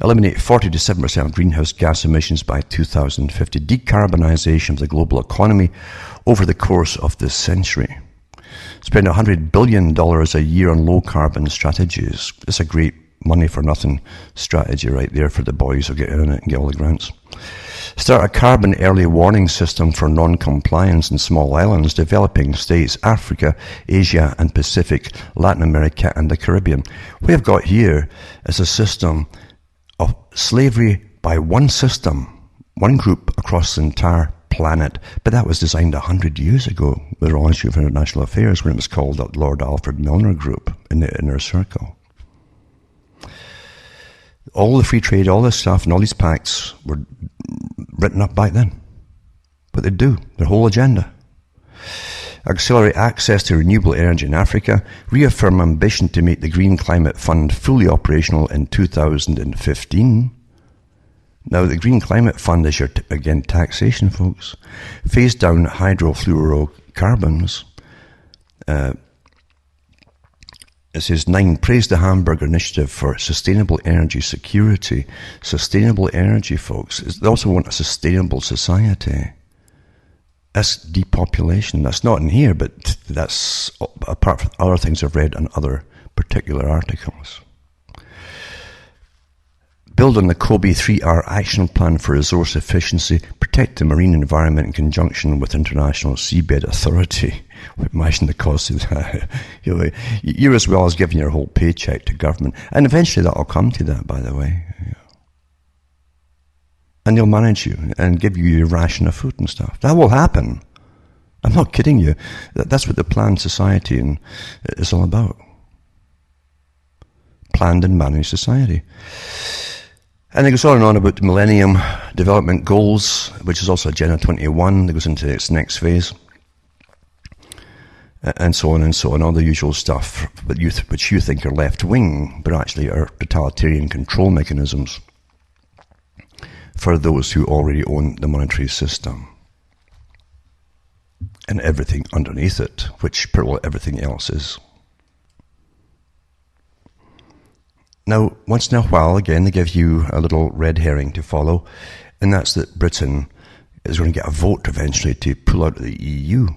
Eliminate 40 to 7% of greenhouse gas emissions by 2050. Decarbonisation of the global economy over the course of this century. Spend $100 billion a year on low-carbon strategies. It's a great money-for-nothing strategy right there for the boys who get in it and get all the grants. Start a carbon early warning system for non-compliance in small islands, developing states, Africa, Asia and Pacific, Latin America and the Caribbean. What we've got here is a system of slavery by one system, one group across the entire planet. But that was designed 100 years ago with the Royal Institute of International Affairs when it was called the Lord Alfred Milner Group in the Inner Circle. All the free trade, all this stuff and all these pacts were written up back then. But they do, their whole agenda. Accelerate access to renewable energy in Africa. Reaffirm ambition to make the Green Climate Fund fully operational in 2015. Now, the Green Climate Fund is your, again, taxation, folks. Phase down hydrofluorocarbons. It says 9, praise the Hamburg Initiative for sustainable energy security. Sustainable energy, folks. They also want a sustainable society. That's depopulation. That's not in here, but that's apart from other things I've read on other particular articles. Build on the Kobe 3R action plan for resource efficiency. Protect the marine environment in conjunction with International Seabed Authority. Imagine the cost of that. You're as well as giving your whole paycheck to government. And eventually that'll come to that, by the way. And they'll manage you and give you your ration of food and stuff. That will happen. I'm not kidding you. That's what the planned society is all about. Planned and managed society. And it goes on and on about the Millennium Development Goals, which is also Agenda 21 that goes into its next phase. And so on, all the usual stuff which you think are left-wing, but actually are totalitarian control mechanisms for those who already own the monetary system. And everything underneath it, which everything else is. Now, once in a while, again, they give you a little red herring to follow, and that's that Britain is going to get a vote eventually to pull out of the EU.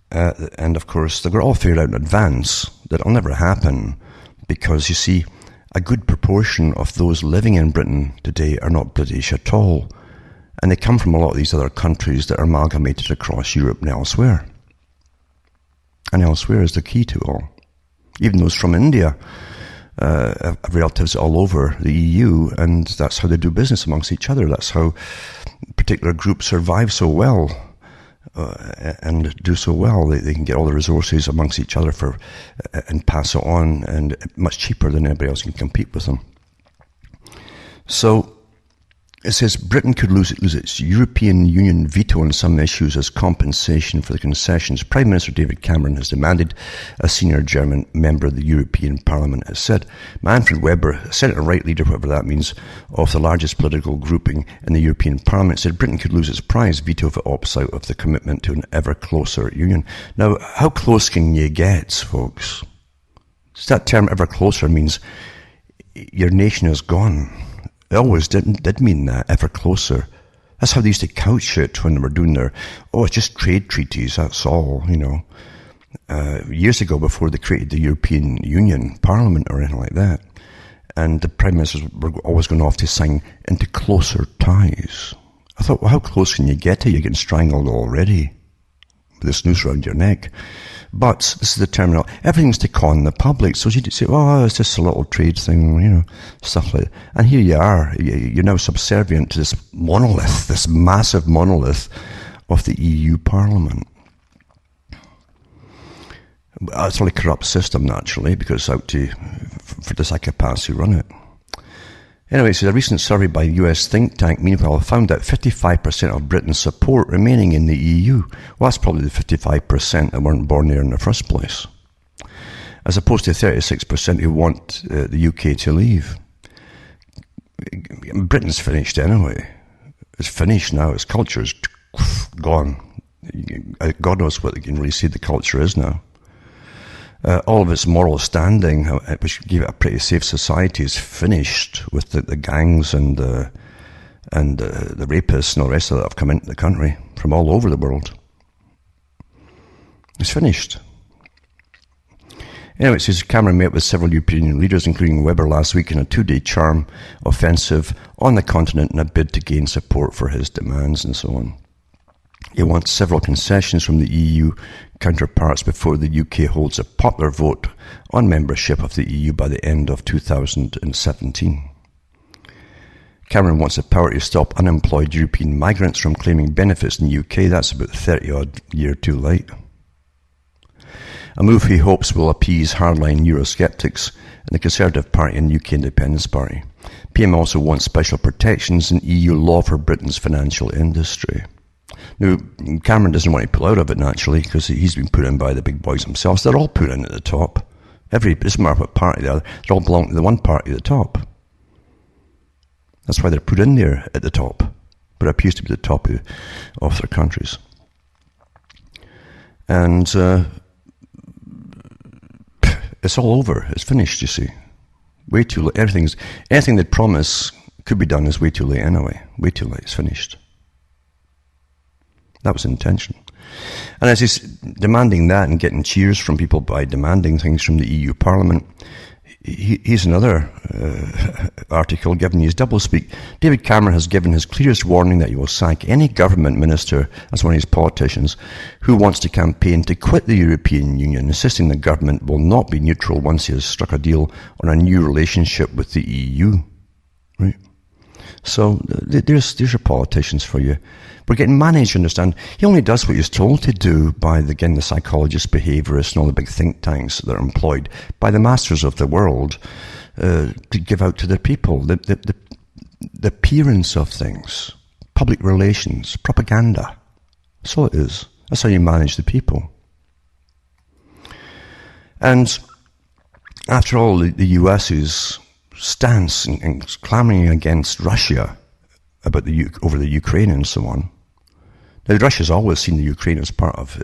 And of course, they've got all figured out in advance that it'll never happen because, you see, a good proportion of those living in Britain today are not British at all. And they come from a lot of these other countries that are amalgamated across Europe and elsewhere. And elsewhere is the key to it all. Even those from India have relatives all over the EU, and that's how they do business amongst each other. That's how particular groups survive so well and do so well. They can get all the resources amongst each other and pass it on, and much cheaper than anybody else can compete with them. So it says Britain could lose its European Union veto on some issues as compensation for the concessions Prime Minister David Cameron has demanded, a senior German member of the European Parliament has said. Manfred Weber, Senate Right Leader, whatever that means, of the largest political grouping in the European Parliament, said Britain could lose its prize veto if it opts out of the commitment to an ever closer union. Now, how close can you get, folks? That term ever closer means your nation is gone. It always did mean that, ever closer. That's how they used to couch it when they were doing it's just trade treaties, that's all, years ago, before they created the European Union Parliament or anything like that. And the Prime Ministers were always going off to sign into closer ties. I thought, well, how close can you get to? You're getting strangled already with this noose around your neck. But this is the terminal. Everything's to con the public. So you'd say, it's just a little trade thing, stuff like that. And here you are. You're now subservient to this monolith, this massive monolith of the EU Parliament. It's a really corrupt system, naturally, because it's out for the psychopaths who run it. Anyway, so a recent survey by a US think tank, meanwhile, found that 55% of Britain's support remaining in the EU. Well, that's probably the 55% that weren't born there in the first place, as opposed to 36% who want the UK to leave. Britain's finished anyway. It's finished now. Its culture's gone. God knows what you can really see the culture is now. All of its moral standing, which gave it a pretty safe society, is finished with the gangs and the rapists and all the rest of that have come into the country from all over the world. It's finished. Anyway, it says Cameron met with several European leaders, including Weber, last week in a 2-day charm offensive on the continent in a bid to gain support for his demands and so on. He wants several concessions from the EU counterparts before the UK holds a popular vote on membership of the EU by the end of 2017. Cameron wants the power to stop unemployed European migrants from claiming benefits in the UK. That's about 30-odd years too late. A move he hopes will appease hardline Eurosceptics and the Conservative Party and UK Independence Party. PM also wants special protections in EU law for Britain's financial industry. Now, Cameron doesn't want to pull out of it, naturally, because he's been put in by the big boys themselves. They're all put in at the top. It doesn't matter what party they are, they all belong to the one party at the top. That's why they're put in there at the top. But it appears to be the top of their countries. And it's all over. It's finished, you see. Way too late. Anything they promise could be done is way too late anyway. Way too late. It's finished. That was the intention. And as he's demanding that and getting cheers from people by demanding things from the EU Parliament, here's another article giving his doublespeak. David Cameron has given his clearest warning that he will sack any government minister, as one of his politicians, who wants to campaign to quit the European Union, insisting the government will not be neutral once he has struck a deal on a new relationship with the EU. Right? So there's your politicians for you. We're getting managed, understand. He only does what he's told to do by, again, the psychologists, behaviourists, and all the big think tanks that are employed by the masters of the world to give out to the people. The appearance of things, public relations, propaganda. That's all it is. That's how you manage the people. And after all, the US's stance and clamouring against Russia about over the Ukraine and so on. Now, Russia's always seen the Ukraine as part of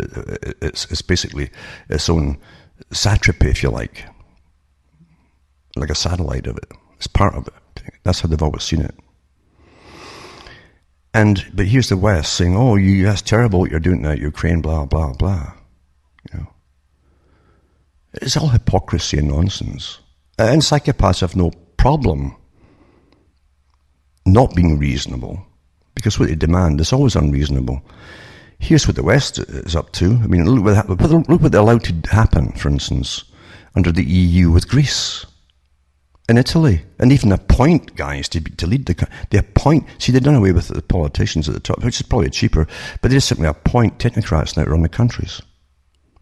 it's basically its own satrapy, if you like a satellite of it. It's part of it. That's how they've always seen it. But here's the West saying, that's terrible what you're doing now, Ukraine, blah, blah, blah. It's all hypocrisy and nonsense. And psychopaths have no problem not being reasonable, because what they demand is always unreasonable. Here's what the West is up to. I mean, look what they allowed to happen, for instance, under the EU with Greece. in Italy, and even appoint guys to lead the country. They appoint, see, they've done away with the politicians at the top, which is probably cheaper, but they just simply appoint technocrats now to run the countries,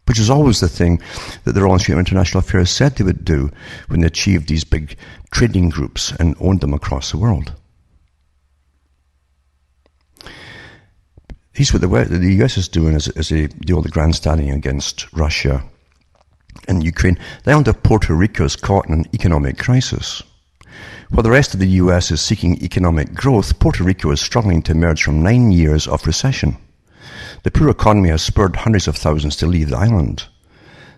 which is always the thing that the Royal Institute of International Affairs said they would do when they achieved these big trading groups and owned them across the world. Here's what the US is doing as they do all the grandstanding against Russia and Ukraine. The island of Puerto Rico is caught in an economic crisis. While the rest of the US is seeking economic growth, Puerto Rico is struggling to emerge from 9 years of recession. The poor economy has spurred hundreds of thousands to leave the island.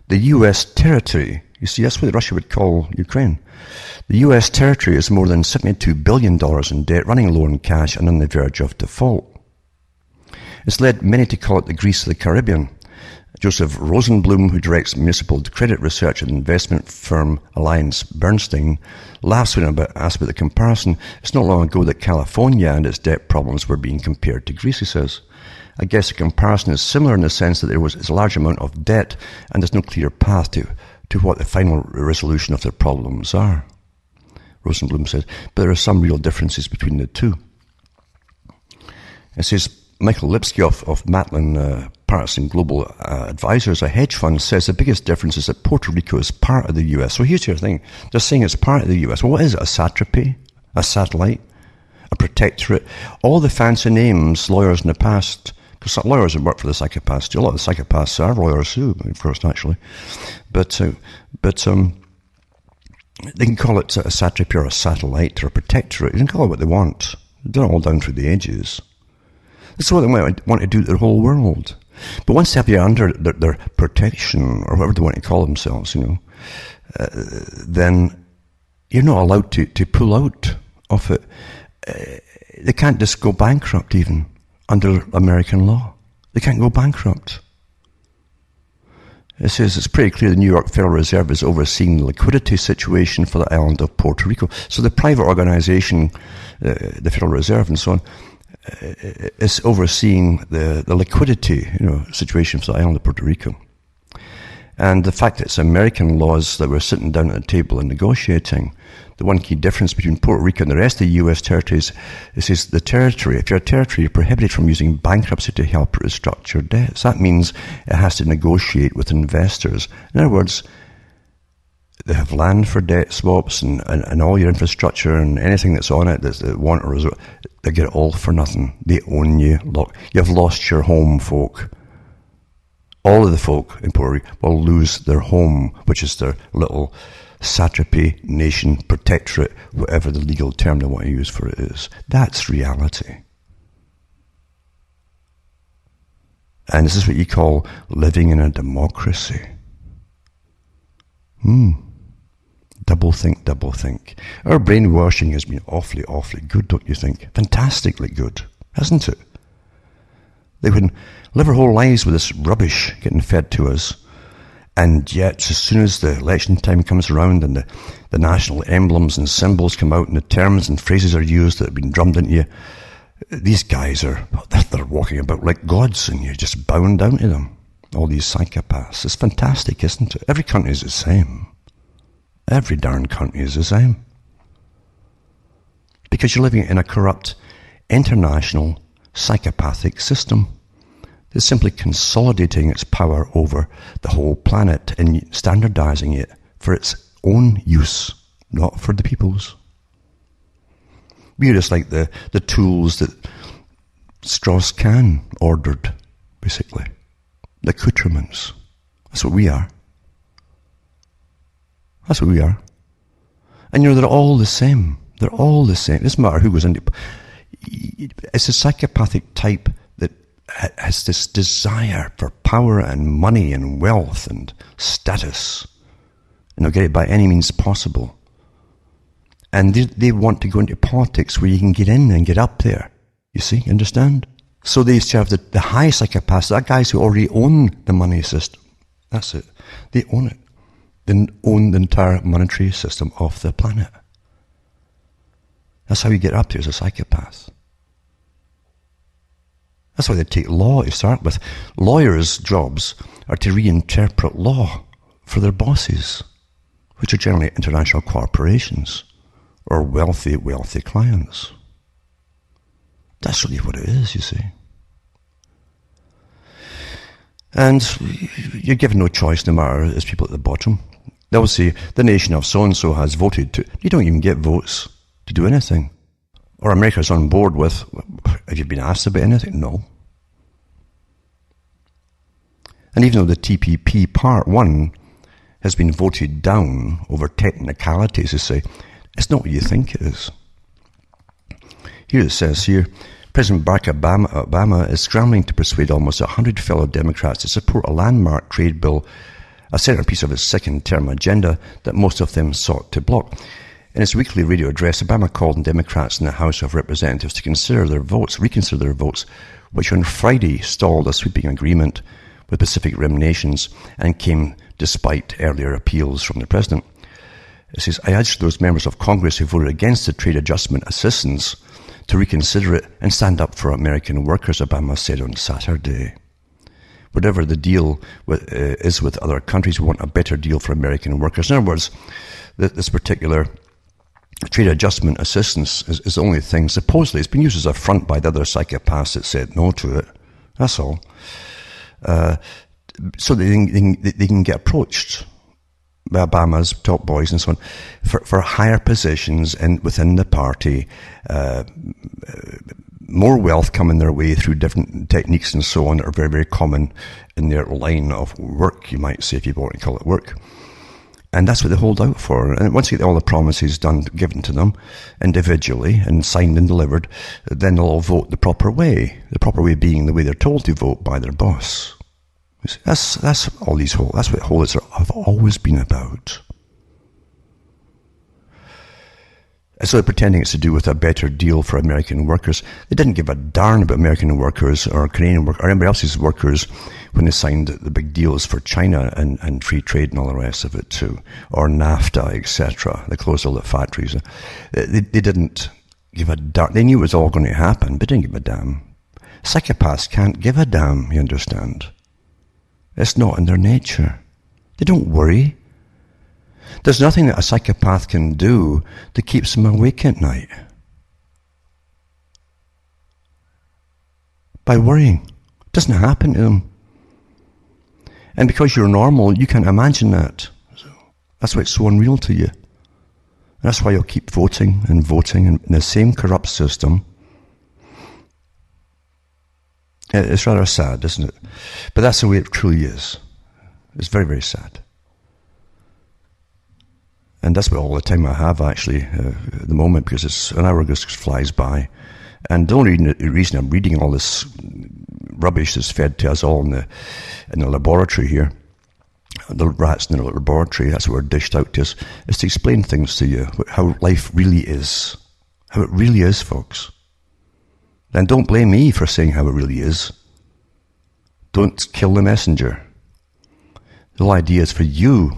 The US territory, you see, that's what Russia would call Ukraine. The US territory is more than $72 billion in debt, running low on cash and on the verge of default. It's led many to call it the Greece of the Caribbean. Joseph Rosenblum, who directs municipal credit research and investment firm Alliance Bernstein, laughs when asked about the comparison. It's not long ago that California and its debt problems were being compared to Greece, he says. I guess the comparison is similar in the sense that it's a large amount of debt and there's no clear path to what the final resolution of their problems are. Rosenblum says, but there are some real differences between the two. It says, Michael Lipsky of Matlin Patterson Global Advisors, a hedge fund, says the biggest difference is that Puerto Rico is part of the US. So here's your thing. They're saying it's part of the US. Well, what is it? A satrapy? A satellite? A protectorate? All the fancy names lawyers in the past, because lawyers have worked for the psychopaths too. A lot of the psychopaths are lawyers too, of course, naturally. But they can call it a satrapy or a satellite or a protectorate. They can call it what they want. They've done it all down through the ages. That's what they might want to do to the whole world. But once they have you under their protection, or whatever they want to call themselves, then you're not allowed to pull out of it. They can't just go bankrupt even under American law. They can't go bankrupt. It says it's pretty clear the New York Federal Reserve is overseeing the liquidity situation for the island of Puerto Rico. So the private organization, the Federal Reserve and so on, is overseeing the liquidity situation for the island of Puerto Rico. And the fact that it's American laws that we're sitting down at the table and negotiating, the one key difference between Puerto Rico and the rest of the US territories is the territory. If you're a territory, you're prohibited from using bankruptcy to help restructure debts. That means it has to negotiate with investors. In other words, they have land for debt swaps and all your infrastructure and anything that's on it that's the want or resort. They get it all for nothing. They own you. Look, you've lost your home, folk. All of the folk in Puerto Rico will lose their home, which is their little satrapy, nation, protectorate, whatever the legal term they want to use for it is. That's reality. And this is what you call living in a democracy. Double think. Our brainwashing has been awfully, awfully good, don't you think? Fantastically good, hasn't it? They would live our whole lives with this rubbish getting fed to us, and yet as soon as the election time comes around and the national emblems and symbols come out and the terms and phrases are used that have been drummed into you, these guys they're walking about like gods and you're just bowing down to them. All these psychopaths. It's fantastic, isn't it? Every country is the same. Every darn country is the same. Because you're living in a corrupt, international, psychopathic system that's simply consolidating its power over the whole planet and standardizing it for its own use, not for the people's. We're just like the tools that Strauss-Kahn ordered, basically. The accoutrements. That's what we are. That's what we are. And they're all the same. They're all the same. It doesn't matter who goes into. It's a psychopathic type that has this desire for power and money and wealth and status. And they'll get it by any means possible. And they want to go into politics where you can get in and get up there. You see, understand? So they serve the high psychopaths, that guys who already own the money system. That's it. They own it. They own the entire monetary system of the planet. That's how you get up there as a psychopath. That's why they take law to start with. Lawyers' jobs are to reinterpret law for their bosses, which are generally international corporations or wealthy clients. That's really what it is, you see. And you're given no choice, no matter as people at the bottom. They'll say, the nation of so-and-so has voted to... You don't even get votes to do anything. Or America's on board with... Have you been asked about anything? No. And even though the TPP Part 1 has been voted down over technicalities, to say, it's not what you think it is. Here it says here, President Barack Obama is scrambling to persuade almost 100 fellow Democrats to support a landmark trade bill, a centerpiece of his second-term agenda that most of them sought to block. In his weekly radio address, Obama called on Democrats in the House of Representatives to reconsider their votes, which on Friday stalled a sweeping agreement with Pacific Rim nations and came despite earlier appeals from the president. It says, I urge those members of Congress who voted against the trade adjustment assistance to reconsider it and stand up for American workers, Obama said on Saturday. Whatever the deal is with other countries, we want a better deal for American workers. In other words, this particular trade adjustment assistance is the only thing. Supposedly, it's been used as a front by the other psychopaths that said no to it. That's all. So they can get approached by Obama's top boys and so on for higher positions and within the party, more wealth coming their way through different techniques and so on that are very, very common in their line of work, you might say, if you want to call it work. And that's what they hold out for. And once you get all the promises given to them individually and signed and delivered, then they'll all vote the proper way. The proper way being the way they're told to vote by their boss. That's all these holes. That's what holes have always been about. And so they're pretending it's to do with a better deal for American workers. They didn't give a darn about American workers or Canadian workers or anybody else's workers when they signed the big deals for China and free trade and all the rest of it too, or NAFTA, etc. They closed all the factories. They didn't give a darn. They knew it was all going to happen, but didn't give a damn. Psychopaths can't give a damn, you understand? It's not in their nature. They don't worry. There's nothing that a psychopath can do that keeps them awake at night. By worrying. It doesn't happen to them. And because you're normal, you can't imagine that. So that's why it's so unreal to you. That's why you'll keep voting and voting in the same corrupt system. It's rather sad, isn't it? But that's the way it truly is. It's very, very sad. And that's about all the time I have, actually, at the moment, because it's an hour just flies by. And the only reason I'm reading all this rubbish that's fed to us all in the laboratory here, the rats in the laboratory, that's what we're dished out to us, is to explain things to you, how life really is. How it really is, folks. And don't blame me for saying how it really is. Don't kill the messenger. The whole idea is for you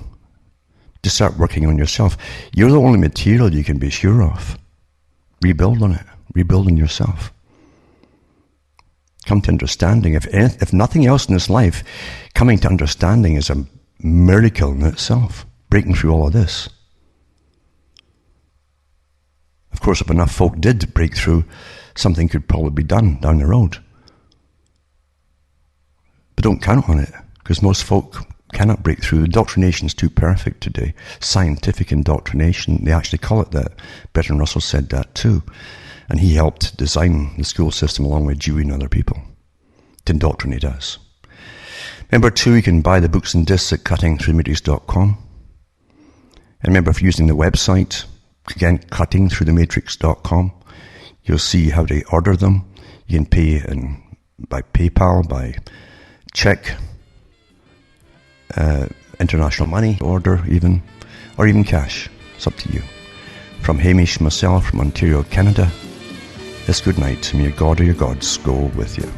to start working on yourself. You're the only material you can be sure of. Rebuild on it. Rebuild on yourself. Come to understanding. If nothing else in this life, coming to understanding is a miracle in itself. Breaking through all of this. Of course, if enough folk did break through, something could probably be done down the road. But don't count on it, because most folk cannot break through. Indoctrination is too perfect today. Scientific indoctrination, they actually call it that. Bertrand Russell said that too. And he helped design the school system along with Dewey and other people to indoctrinate us. Number 2, you can buy the books and discs at cuttingthroughthematrix.com. And remember, if you're using the website, again, cuttingthroughthematrix.com, you'll see how to order them. You can pay by PayPal, by check, international money order even, or even cash. It's up to you. From Hamish, myself, from Ontario, Canada, it's good night. May your God or your gods go with you.